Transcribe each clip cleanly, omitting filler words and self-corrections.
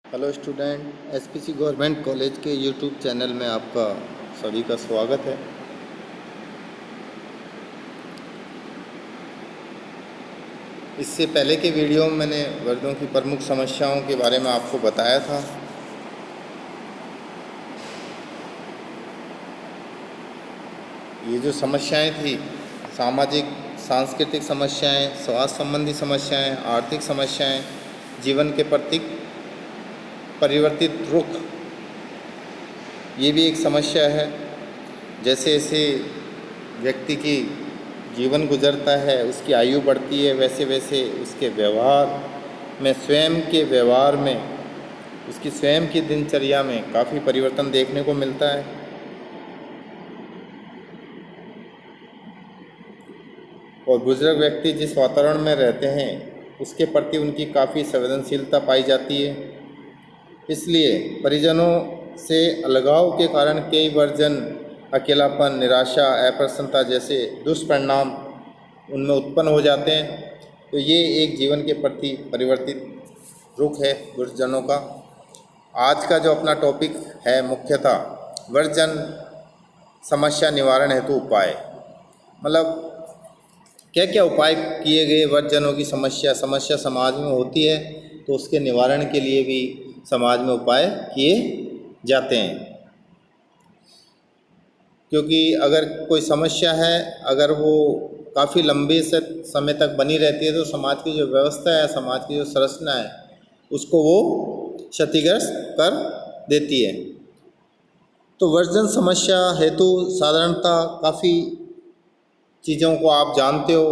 Hello student, SPC government college के YouTube channel में आपका सभी का स्वागत है। इससे पहले के वीडियो में मैंने वर्गों की प्रमुख समस्याओं के बारे में आपको बताया था। ये जो समस्याएं थी, सामाजिक सांस्कृतिक समस्याएं, स्वास्थ्य संबंधी समस्याएं, आर्थिक समस्याएं, जीवन के प्रति परिवर्तित रुख, ये भी एक समस्या है। जैसे जैसे व्यक्ति की जीवन गुजरता है, उसकी आयु बढ़ती है, वैसे वैसे उसके व्यवहार में, स्वयं के व्यवहार में, उसकी स्वयं की दिनचर्या में काफ़ी परिवर्तन देखने को मिलता है। और बुजुर्ग व्यक्ति जिस वातावरण में रहते हैं उसके प्रति उनकी काफ़ी संवेदनशीलता पाई जाती है। इसलिए परिजनों से अलगाव के कारण कई वर्जन अकेलापन, निराशा, अप्रसन्नता जैसे दुष्परिणाम उनमें उत्पन्न हो जाते हैं। तो ये एक जीवन के प्रति परिवर्तित रुख है वृद्धजनों का। आज का जो अपना टॉपिक है मुख्यतः वृद्धजन समस्या निवारण हेतु उपाय, मतलब क्या क्या उपाय किए गए वृद्धजनों की समस्या समाज में होती है तो उसके निवारण के लिए भी समाज में उपाय किए जाते हैं। क्योंकि अगर कोई समस्या है, अगर वो काफ़ी लंबे से समय तक बनी रहती है तो समाज की जो व्यवस्था है, समाज की जो संरचना है, उसको वो क्षतिग्रस्त कर देती है। तो वृद्धजन समस्या हेतु साधारणतः काफ़ी चीज़ों को आप जानते हो,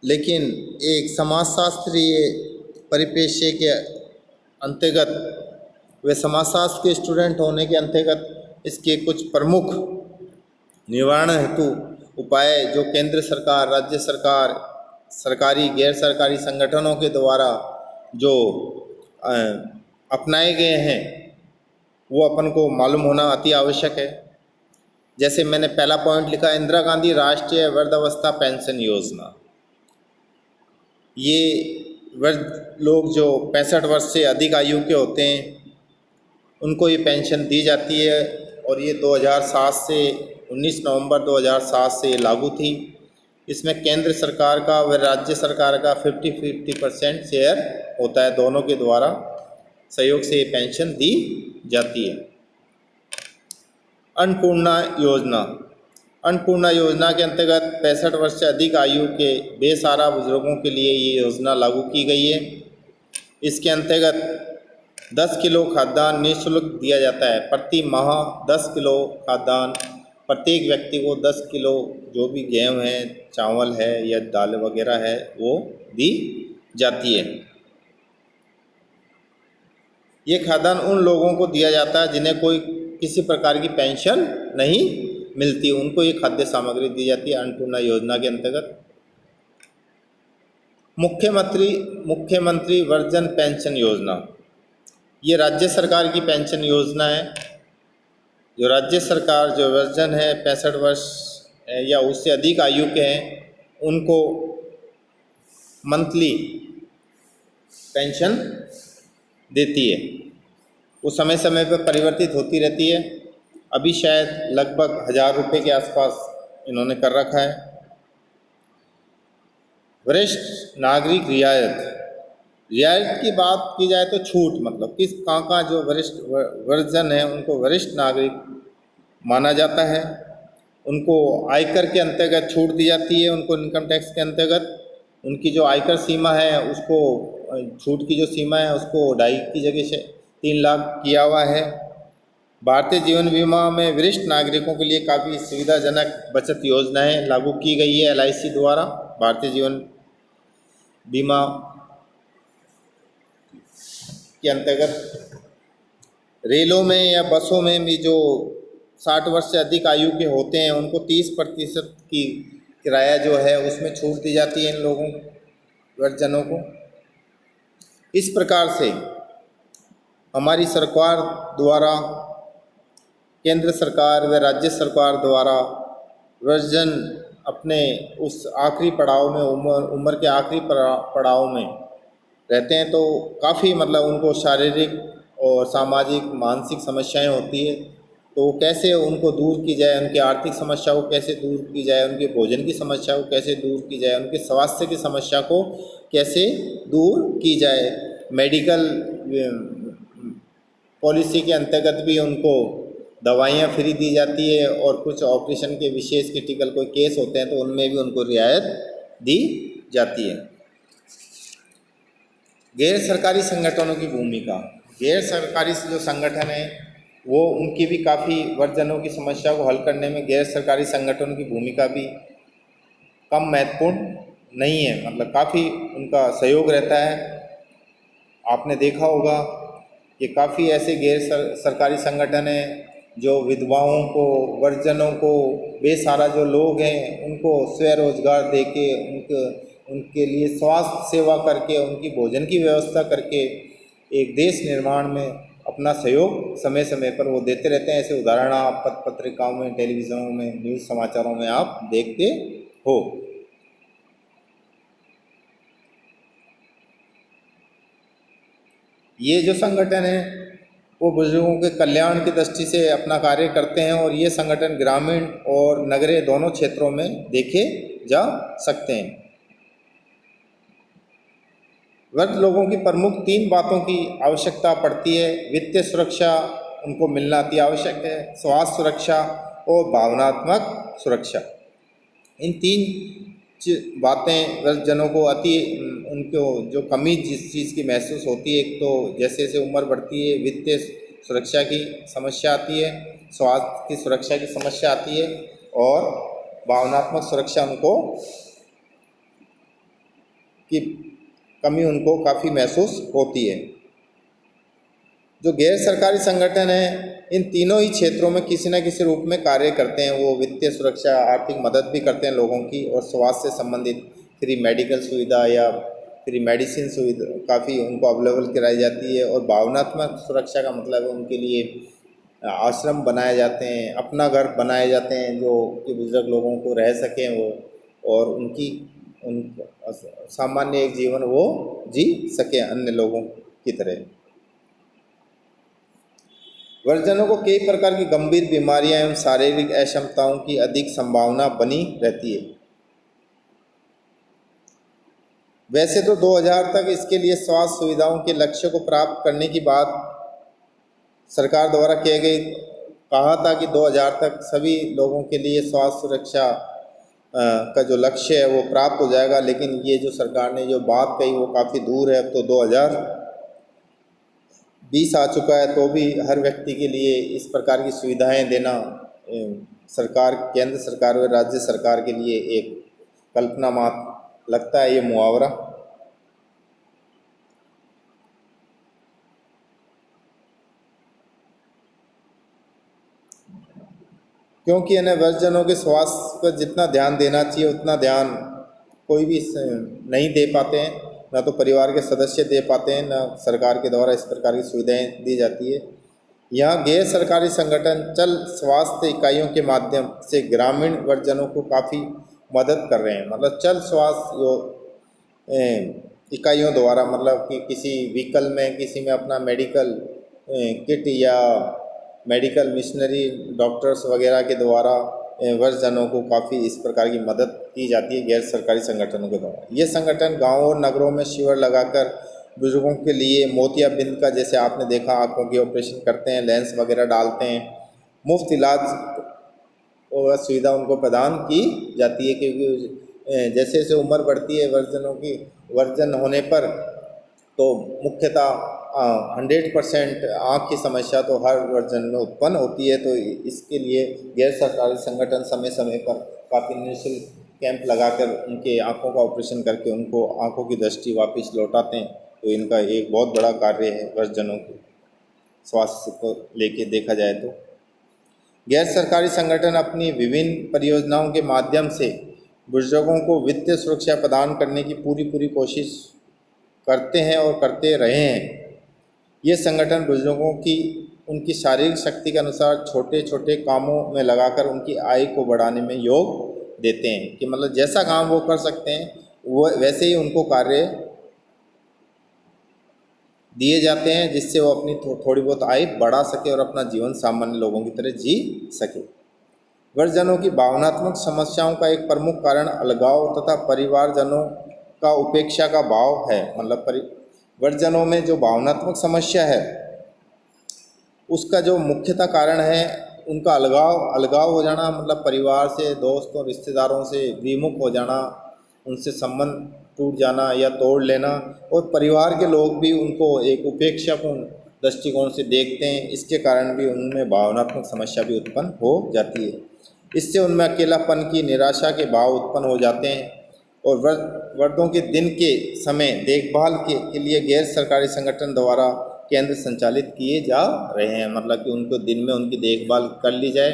लेकिन एक समाजशास्त्रीय परिप्रेक्ष्य के अंतर्गत, वे समाजशास्त्र के स्टूडेंट होने के अंतर्गत इसके कुछ प्रमुख निवारण हेतु उपाय जो केंद्र सरकार, राज्य सरकार, सरकारी गैर सरकारी संगठनों के द्वारा जो अपनाए गए हैं वो अपन को मालूम होना अति आवश्यक है। जैसे मैंने पहला पॉइंट लिखा, इंदिरा गांधी राष्ट्रीय वृद्धावस्था पेंशन योजना। ये वृद्ध लोग जो 65 वर्ष से अधिक आयु के होते हैं उनको ये पेंशन दी जाती है और ये 2007 से 19 नवंबर 2007 से लागू थी। इसमें केंद्र सरकार का व राज्य सरकार का 50-50% शेयर होता है, दोनों के द्वारा सहयोग से ये पेंशन दी जाती है। अन्नपूर्णा योजना, अन्नपूर्णा योजना के अंतर्गत 65 वर्ष से अधिक आयु के बेसहारा बुजुर्गों के लिए ये योजना लागू की गई है। इसके अंतर्गत 10 किलो खाद्यान्न निःशुल्क दिया जाता है। प्रति माह 10 किलो खाद्यान्न प्रत्येक व्यक्ति को 10 किलो जो भी गेहूँ है, चावल है या दाल वगैरह है वो दी जाती है। ये खाद्यान्न उन लोगों को दिया जाता है जिन्हें कोई किसी प्रकार की पेंशन नहीं मिलती, उनको ये खाद्य सामग्री दी जाती है अन्नपूर्णा योजना के अंतर्गत। मुख्यमंत्री वृद्धजन पेंशन योजना, ये राज्य सरकार की पेंशन योजना है। जो राज्य सरकार जो वृद्धजन है 65 वर्ष या उससे अधिक आयु के हैं उनको मंथली पेंशन देती है। वो समय समय पर परिवर्तित होती रहती है। अभी शायद लगभग 1000 रुपये के आसपास इन्होंने कर रखा है। वरिष्ठ नागरिक रियायत की बात की जाए तो छूट, मतलब किस कहाँ जो वृद्धजन है उनको वरिष्ठ नागरिक माना जाता है, उनको आयकर के अंतर्गत छूट दी जाती है। उनको इनकम टैक्स के अंतर्गत उनकी जो आयकर सीमा है उसको, छूट की जो सीमा है उसको 2.5 की जगह से 3 लाख किया हुआ है। भारतीय जीवन बीमा में वरिष्ठ नागरिकों के लिए काफ़ी सुविधाजनक बचत योजनाएं लागू की गई है LIC द्वारा। भारतीय जीवन बीमा के अंतर्गत रेलों में या बसों में भी जो 60 वर्ष से अधिक आयु के होते हैं उनको 30% की किराया जो है उसमें छूट दी जाती है इन लोगों वृद्धजनों को। इस प्रकार से हमारी सरकार द्वारा, केंद्र सरकार व राज्य सरकार द्वारा वृद्धजन अपने उस आखिरी पड़ाव में, उम्र के आखिरी पड़ाव में रहते हैं तो काफ़ी मतलब उनको शारीरिक और सामाजिक मानसिक समस्याएं होती है, तो वो कैसे उनको दूर की जाए, उनकी आर्थिक समस्या को कैसे दूर की जाए, उनके भोजन की समस्या को कैसे दूर की जाए, उनके स्वास्थ्य की समस्या को कैसे दूर की जाए। मेडिकल पॉलिसी के अंतर्गत भी उनको दवाइयाँ फ्री दी जाती है, और कुछ ऑपरेशन के विशेष क्रिटिकल कोई केस होते हैं तो उनमें भी उनको रियायत दी जाती है। गैर सरकारी संगठनों की भूमिका, गैर सरकारी जो संगठन है वो उनकी भी काफ़ी वर्जनों की समस्या को हल करने में गैर सरकारी संगठनों की भूमिका भी कम महत्वपूर्ण नहीं है, मतलब काफ़ी उनका सहयोग रहता है। आपने देखा होगा कि काफ़ी ऐसे गैर सरकारी संगठन हैं जो विधवाओं को, वर्जनों को, बेसहारा जो लोग हैं उनको स्वरोजगार दे के, उनके लिए स्वास्थ्य सेवा करके, उनकी भोजन की व्यवस्था करके एक देश निर्माण में अपना सहयोग समय समय पर वो देते रहते हैं। ऐसे उदाहरण आप पत्रिकाओं में, टेलीविज़नों में, न्यूज़ समाचारों में आप देखते हो। ये जो संगठन है वो बुजुर्गों के कल्याण की दृष्टि से अपना कार्य करते हैं, और ये संगठन ग्रामीण और नगरीय दोनों क्षेत्रों में देखे जा सकते हैं। वृद्ध लोगों की प्रमुख 3 बातों की आवश्यकता पड़ती है। वित्तीय सुरक्षा उनको मिलना अति आवश्यक है, स्वास्थ्य सुरक्षा और भावनात्मक सुरक्षा। इन 3 बातें वृद्धजनों को अति, उनको जो कमी जिस चीज़ की महसूस होती है, एक तो जैसे जैसे उम्र बढ़ती है वित्तीय सुरक्षा की समस्या आती है, स्वास्थ्य की सुरक्षा की समस्या आती है, और भावनात्मक सुरक्षा उनको की कमी उनको काफ़ी महसूस होती है। जो गैर सरकारी संगठन हैं इन तीनों ही क्षेत्रों में किसी न किसी रूप में कार्य करते हैं। वो वित्तीय सुरक्षा, आर्थिक मदद भी करते हैं लोगों की, और स्वास्थ्य से संबंधित फ्री मेडिकल सुविधा या फ्री मेडिसिन सुविधा काफ़ी उनको अवेलेबल कराई जाती है। और भावनात्मक सुरक्षा का मतलब है उनके लिए आश्रम बनाए जाते हैं, अपना घर बनाए जाते हैं जो कि बुजुर्ग लोगों को रह सकें वो, और उन सामान्य एक जीवन वो जी सकें अन्य लोगों की तरह। वृद्धजनों को कई प्रकार की गंभीर बीमारियां एवं शारीरिक अक्षमताओं की अधिक संभावना बनी रहती है। वैसे तो 2000 तक इसके लिए स्वास्थ्य सुविधाओं के लक्ष्य को प्राप्त करने की बात सरकार द्वारा किए गई, कहा था कि 2000 तक सभी लोगों के लिए स्वास्थ्य सुरक्षा का जो लक्ष्य है वो प्राप्त हो जाएगा। लेकिन ये जो सरकार ने जो बात कही वो काफ़ी दूर है। अब तो 2020 आ चुका है, तो भी हर व्यक्ति के लिए इस प्रकार की सुविधाएं देना सरकार, केंद्र सरकार और राज्य सरकार के लिए एक कल्पना मात्र लगता है ये मुहावरा। क्योंकि इन्हें वृद्धजनों के स्वास्थ्य पर जितना ध्यान देना चाहिए उतना ध्यान कोई भी नहीं दे पाते हैं, ना तो परिवार के सदस्य दे पाते हैं, ना सरकार के द्वारा इस प्रकार की सुविधाएं दी जाती है। यहाँ गैर सरकारी संगठन चल स्वास्थ्य इकाइयों के माध्यम से ग्रामीण वृद्धजनों को काफ़ी मदद कर रहे हैं। मतलब चल स्वास्थ्य जो इकाइयों द्वारा, मतलब कि किसी व्हीकल में, किसी में अपना मेडिकल किट या मेडिकल मिशनरी डॉक्टर्स वगैरह के द्वारा वृद्धजनों को काफ़ी इस प्रकार की मदद की जाती है गैर सरकारी संगठनों के द्वारा। ये संगठन गाँवों और नगरों में शिविर लगाकर बुजुर्गों के लिए मोतियाबिंद का, जैसे आपने देखा, आँखों के ऑपरेशन करते हैं, लेंस वगैरह डालते हैं, मुफ्त इलाज और सुविधा उनको प्रदान की जाती है। क्योंकि जैसे जैसे उम्र बढ़ती है वृद्धजनों की, वर्जन होने पर तो मुख्यतः 100% आँख की समस्या तो हर वर्जन में उत्पन्न होती है। तो इसके लिए गैर सरकारी संगठन समय समय पर काफ़ी निःशुल्क कैंप लगाकर उनके आँखों का ऑपरेशन करके उनको आँखों की दृष्टि वापस लौटाते हैं। तो इनका एक बहुत बड़ा कार्य है वृद्धजनों के स्वास्थ्य को लेके देखा जाए तो। गैर सरकारी संगठन अपनी विभिन्न परियोजनाओं के माध्यम से बुजुर्गों को वित्तीय सुरक्षा प्रदान करने की पूरी कोशिश करते हैं और करते रहे हैं। ये संगठन बुजुर्गों की उनकी शारीरिक शक्ति के अनुसार छोटे छोटे कामों में लगाकर उनकी आय को बढ़ाने में योग देते हैं। कि मतलब जैसा काम वो कर सकते हैं वो वैसे ही उनको कार्य दिए जाते हैं, जिससे वो अपनी थोड़ी बहुत आय बढ़ा सके और अपना जीवन सामान्य लोगों की तरह जी सके। वृद्धजनों की भावनात्मक समस्याओं का एक प्रमुख कारण अलगाव तथा परिवारजनों का उपेक्षा का भाव है। मतलब वृद्धजनों में जो भावनात्मक समस्या है उसका जो मुख्यतः कारण है उनका अलगाव हो जाना, मतलब परिवार से, दोस्तों, रिश्तेदारों से विमुख हो जाना, उनसे संबंध टूट जाना या तोड़ लेना, और परिवार के लोग भी उनको एक उपेक्षापूर्ण दृष्टिकोण से देखते हैं। इसके कारण भी उनमें भावनात्मक समस्या भी उत्पन्न हो जाती है। इससे उनमें अकेलापन की, निराशा के भाव उत्पन्न हो जाते हैं। और वृद्धों के दिन के समय देखभाल के लिए गैर सरकारी संगठन द्वारा केंद्र संचालित किए जा रहे हैं। मतलब कि उनको दिन में उनकी देखभाल कर ली जाए,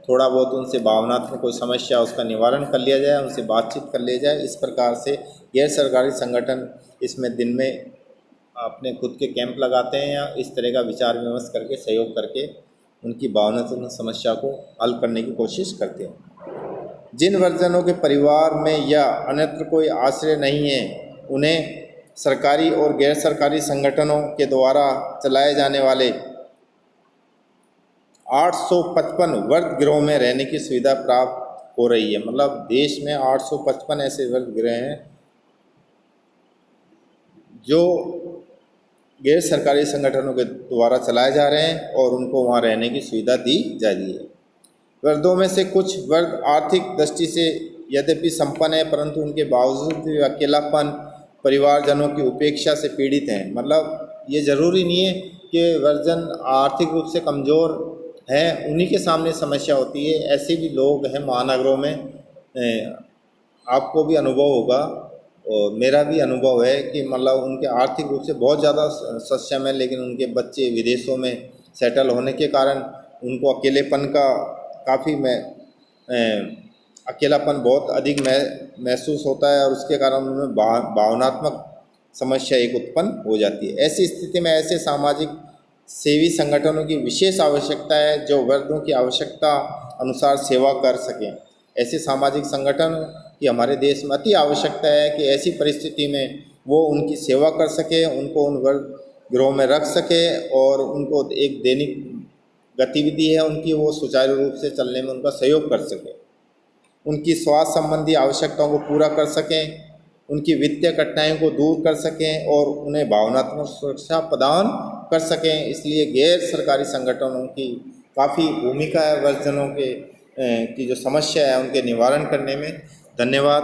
थोड़ा बहुत उनसे भावनात्मक कोई समस्या उसका निवारण कर लिया जाए, उनसे बातचीत कर लिया जाए। इस प्रकार से गैर सरकारी संगठन इसमें दिन में अपने खुद के कैंप लगाते हैं या इस तरह का विचार विमर्श करके, सहयोग करके उनकी भावनात्मक समस्या को हल करने की कोशिश करते हैं। जिन वृद्धजनों के परिवार में या अन्यत्र कोई आश्रय नहीं है, उन्हें सरकारी और गैर सरकारी संगठनों के द्वारा चलाए जाने वाले 855 वृद्ध गृहों में रहने की सुविधा प्राप्त हो रही है। मतलब देश में 855 ऐसे वृद्ध गृह हैं जो गैर सरकारी संगठनों के द्वारा चलाए जा रहे हैं और उनको वहाँ रहने की सुविधा दी जा रही है। वृद्धों में से कुछ वृद्ध आर्थिक दृष्टि से यद्यपि संपन्न है, परंतु उनके बावजूद भी अकेलापन, परिवारजनों की उपेक्षा से पीड़ित हैं। मतलब ये ज़रूरी नहीं है कि वृद्धजन आर्थिक रूप से कमज़ोर हैं, उन्हीं के सामने समस्या होती है। ऐसे भी लोग हैं महानगरों में, आपको भी अनुभव होगा और मेरा भी अनुभव है कि मतलब उनके आर्थिक रूप से बहुत ज़्यादा सक्षम है, लेकिन उनके बच्चे विदेशों में सेटल होने के कारण उनको अकेलेपन का काफ़ी अकेलापन बहुत अधिक महसूस होता है और उसके कारण उनमें भावनात्मक समस्या एक उत्पन्न हो जाती है। ऐसी स्थिति में ऐसे सामाजिक सेवी संगठनों की विशेष आवश्यकता है जो वृद्धों की आवश्यकता अनुसार सेवा कर सकें। ऐसे सामाजिक संगठन की हमारे देश में अति आवश्यकता है कि ऐसी परिस्थिति में वो उनकी सेवा कर सके, उनको उन वृद्ध गृहों में रख सके और उनको एक दैनिक गतिविधि है उनकी, वो सुचारू रूप से चलने में उनका सहयोग कर सके, उनकी स्वास्थ्य संबंधी आवश्यकताओं को पूरा कर सकें, उनकी वित्तीय कठिनाइयों को दूर कर सकें और उन्हें भावनात्मक सुरक्षा प्रदान कर सकें। इसलिए गैर सरकारी संगठनों की काफ़ी भूमिका है वृद्धजनों के की जो समस्या है उनके निवारण करने में। धन्यवाद।